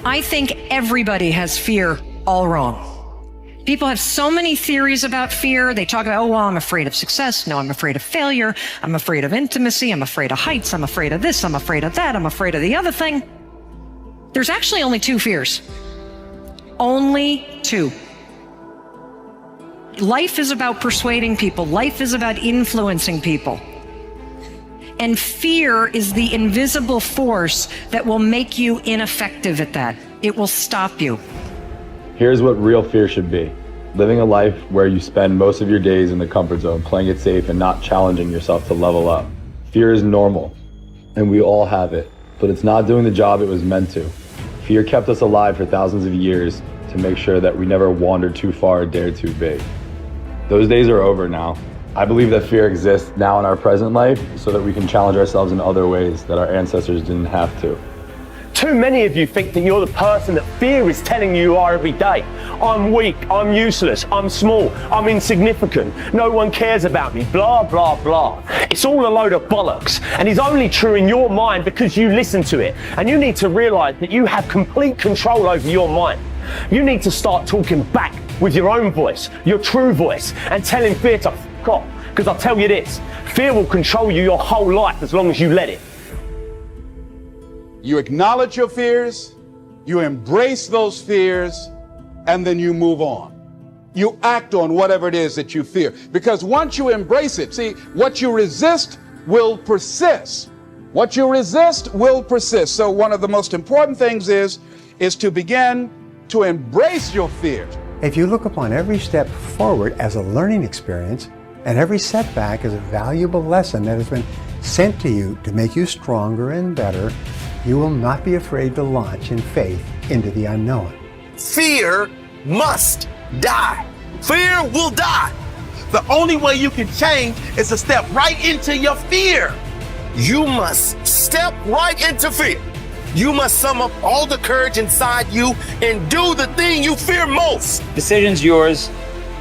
I think everybody has fear all wrong. People have so many theories about fear. They talk about, oh, well, I'm afraid of success. No, I'm afraid of failure. I'm afraid of intimacy. I'm afraid of heights. I'm afraid of this. I'm afraid of that. I'm afraid of the other thing. There's actually only two fears. Only two. Life is about persuading people. Life is about influencing people. And fear is the invisible force that will make you ineffective at that. It will stop you. Here's what real fear should be. Living a life where you spend most of your days in the comfort zone, playing it safe and not challenging yourself to level up. Fear is normal, and we all have it, but it's not doing the job it was meant to. Fear kept us alive for thousands of years to make sure that we never wandered too far or dared too big. Those days are over now. I believe that fear exists now in our present life so that we can challenge ourselves in other ways that our ancestors didn't have to. Too many of you think that you're the person that fear is telling you are every day. I'm weak, I'm useless, I'm small, I'm insignificant, no one cares about me, blah, blah, blah. It's all a load of bollocks, and it's only true in your mind because you listen to it. And you need to realize that you have complete control over your mind. You need to start talking back with your own voice, your true voice, and telling fear to f*** off. Because I'll tell you this, fear will control you your whole life as long as you let it. You acknowledge your fears, you embrace those fears, and then you move on. You act on whatever it is that you fear. Because once you embrace it, see, what you resist will persist. What you resist will persist. So one of the most important things is to begin to embrace your fears. If you look upon every step forward as a learning experience, and every setback as a valuable lesson that has been sent to you to make you stronger and better, you will not be afraid to launch in faith into the unknown. Fear must die. Fear will die. The only way you can change is to step right into your fear. You must step right into fear. You must sum up all the courage inside you and do the thing you fear most. Decision's yours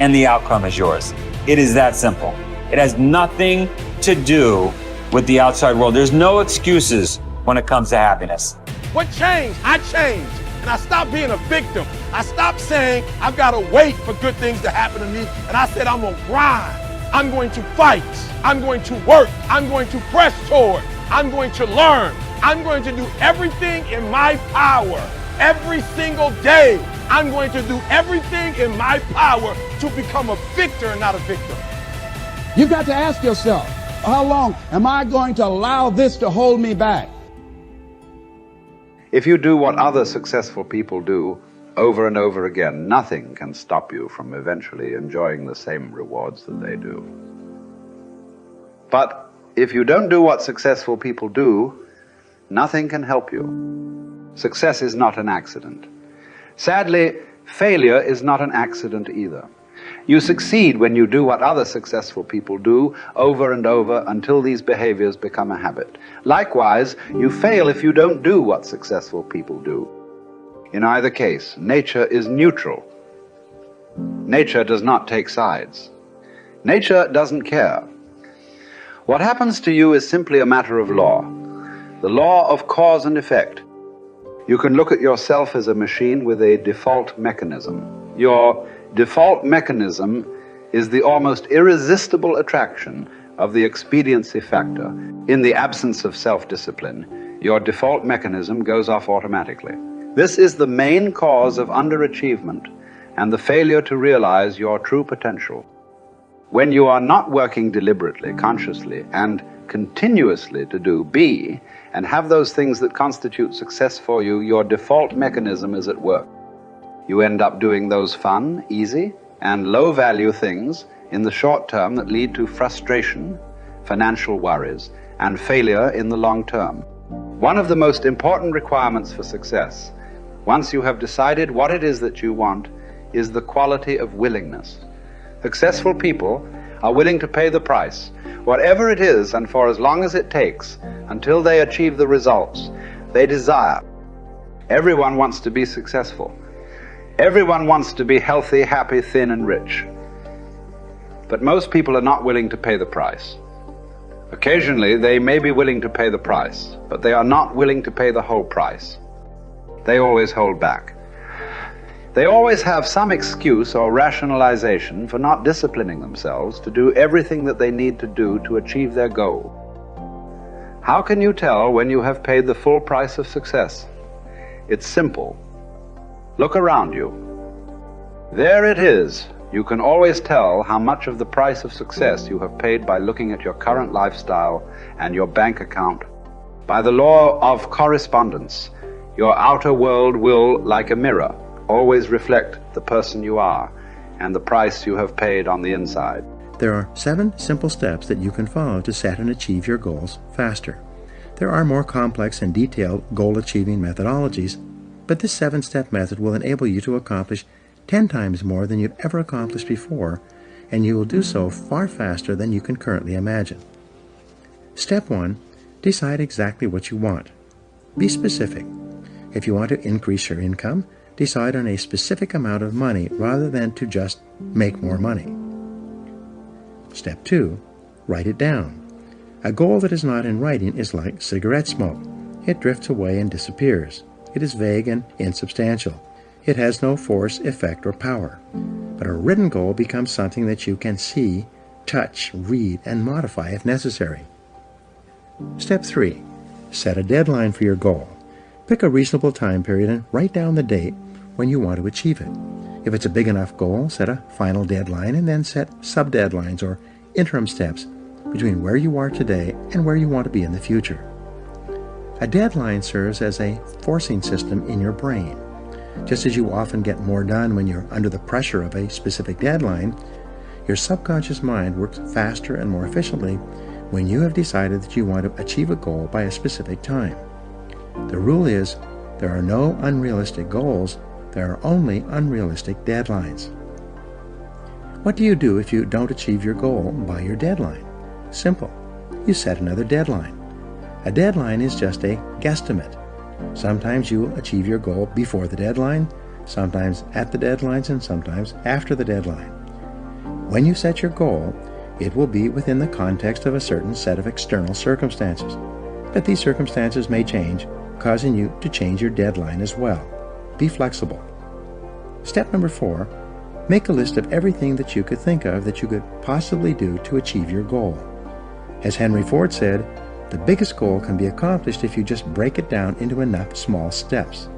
and the outcome is yours. It is that simple. It has nothing to do with the outside world. There's no excuses when it comes to happiness. What changed? I changed. And I stopped being a victim. I stopped saying I've got to wait for good things to happen to me. And I said I'm going to grind. I'm going to fight. I'm going to work. I'm going to press toward. I'm going to learn. I'm going to do everything in my power. Every single day, I'm going to do everything in my power to become a victor and not a victim. You've got to ask yourself, how long am I going to allow this to hold me back? If you do what other successful people do over and over again, nothing can stop you from eventually enjoying the same rewards that they do. But if you don't do what successful people do, nothing can help you. Success is not an accident. Sadly, failure is not an accident either. You succeed when you do what other successful people do over and over until these behaviors become a habit. Likewise, you fail if you don't do what successful people do. In either case, nature is neutral. Nature does not take sides. Nature doesn't care. What happens to you is simply a matter of law, the law of cause and effect. You can look at yourself as a machine with a default mechanism. Your default mechanism is the almost irresistible attraction of the expediency factor. In the absence of self-discipline, your default mechanism goes off automatically. This is the main cause of underachievement and the failure to realize your true potential. When you are not working deliberately, consciously, and continuously to do, be, and have those things that constitute success for you, your default mechanism is at work. You end up doing those fun, easy, and low-value things in the short term that lead to frustration, financial worries, and failure in the long term. One of the most important requirements for success, once you have decided what it is that you want, is the quality of willingness. Successful people are willing to pay the price, whatever it is and for as long as it takes, until they achieve the results they desire. Everyone wants to be successful. Everyone wants to be healthy, happy, thin, and rich. But most people are not willing to pay the price. Occasionally, they may be willing to pay the price, but they are not willing to pay the whole price. They always hold back. They always have some excuse or rationalization for not disciplining themselves to do everything that they need to do to achieve their goal. How can you tell when you have paid the full price of success? It's simple. Look around you. There it is. You can always tell how much of the price of success you have paid by looking at your current lifestyle and your bank account. By the law of correspondence, your outer world will, like a mirror, always reflect the person you are and the price you have paid on the inside. There are 7 simple steps that you can follow to set and achieve your goals faster. There are more complex and detailed goal-achieving methodologies, but this 7-step method will enable you to accomplish 10 times more than you've ever accomplished before, and you will do so far faster than you can currently imagine. Step 1. Decide exactly what you want. Be specific. If you want to increase your income, decide on a specific amount of money rather than to just make more money. Step 2. Write it down. A goal that is not in writing is like cigarette smoke. It drifts away and disappears. It is vague and insubstantial. It has no force, effect, or power. But a written goal becomes something that you can see, touch, read, and modify if necessary. Step 3. Set a deadline for your goal. Pick a reasonable time period and write down the date when you want to achieve it. If it's a big enough goal, set a final deadline and then set sub-deadlines or interim steps between where you are today and where you want to be in the future. A deadline serves as a forcing system in your brain. Just as you often get more done when you're under the pressure of a specific deadline, your subconscious mind works faster and more efficiently when you have decided that you want to achieve a goal by a specific time. The rule is, there are no unrealistic goals, there are only unrealistic deadlines. What do you do if you don't achieve your goal by your deadline? Simple. You set another deadline. A deadline is just a guesstimate. Sometimes you will achieve your goal before the deadline, sometimes at the deadlines, and sometimes after the deadline. When you set your goal, it will be within the context of a certain set of external circumstances. But these circumstances may change, causing you to change your deadline as well. Be flexible. Step number 4, make a list of everything that you could think of that you could possibly do to achieve your goal. As Henry Ford said, the biggest goal can be accomplished if you just break it down into enough small steps.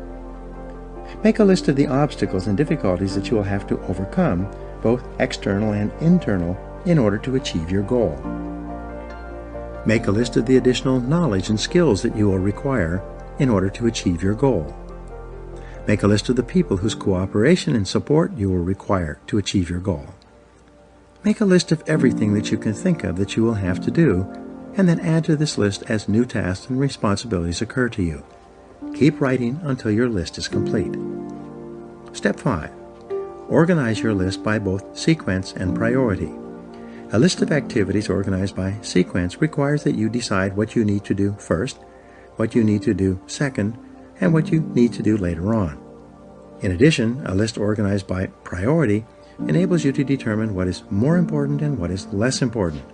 Make a list of the obstacles and difficulties that you will have to overcome, both external and internal, in order to achieve your goal. Make a list of the additional knowledge and skills that you will require in order to achieve your goal. Make a list of the people whose cooperation and support you will require to achieve your goal. Make a list of everything that you can think of that you will have to do, and then add to this list as new tasks and responsibilities occur to you. Keep writing until your list is complete. Step 5. Organize your list by both sequence and priority. A list of activities organized by sequence requires that you decide what you need to do first, what you need to do second, and what you need to do later on. In addition, a list organized by priority enables you to determine what is more important and what is less important.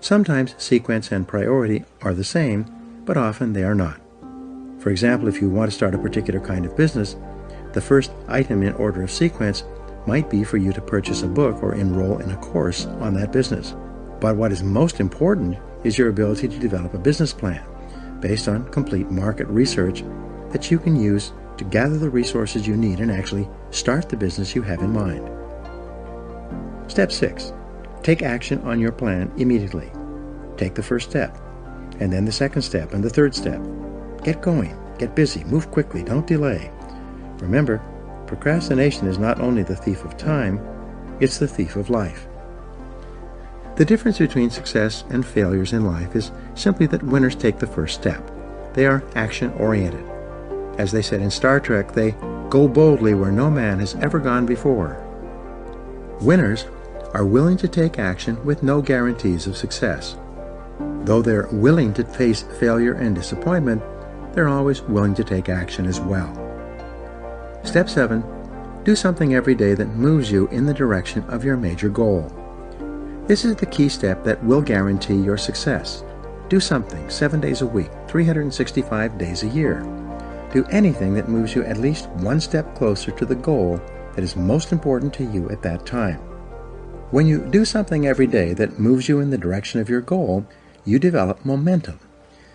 Sometimes sequence and priority are the same, but often they are not. For example, if you want to start a particular kind of business, the first item in order of sequence might be for you to purchase a book or enroll in a course on that business. But what is most important is your ability to develop a business plan based on complete market research that you can use to gather the resources you need and actually start the business you have in mind. Step 6. Take action on your plan immediately. Take the first step, and then the second step and the third step. Get going, get busy, move quickly, don't delay. Remember, procrastination is not only the thief of time, it's the thief of life. The difference between success and failures in life is simply that winners take the first step. They are action-oriented. As they said in Star Trek, they go boldly where no man has ever gone before. Winners are willing to take action with no guarantees of success. Though they're willing to face failure and disappointment, they're always willing to take action as well. Step 7. Do something every day that moves you in the direction of your major goal. This is the key step that will guarantee your success. Do something 7 days a week, 365 days a year. Do anything that moves you at least one step closer to the goal that is most important to you at that time. When you do something every day that moves you in the direction of your goal, you develop momentum.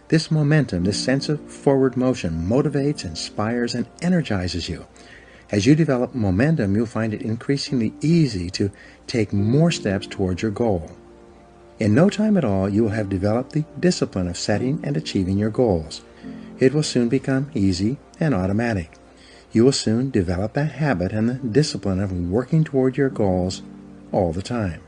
This momentum, this sense of forward motion, motivates, inspires, and energizes you. As you develop momentum, you'll find it increasingly easy to take more steps towards your goal. In no time at all, you will have developed the discipline of setting and achieving your goals. It will soon become easy and automatic. You will soon develop that habit and the discipline of working toward your goals all the time.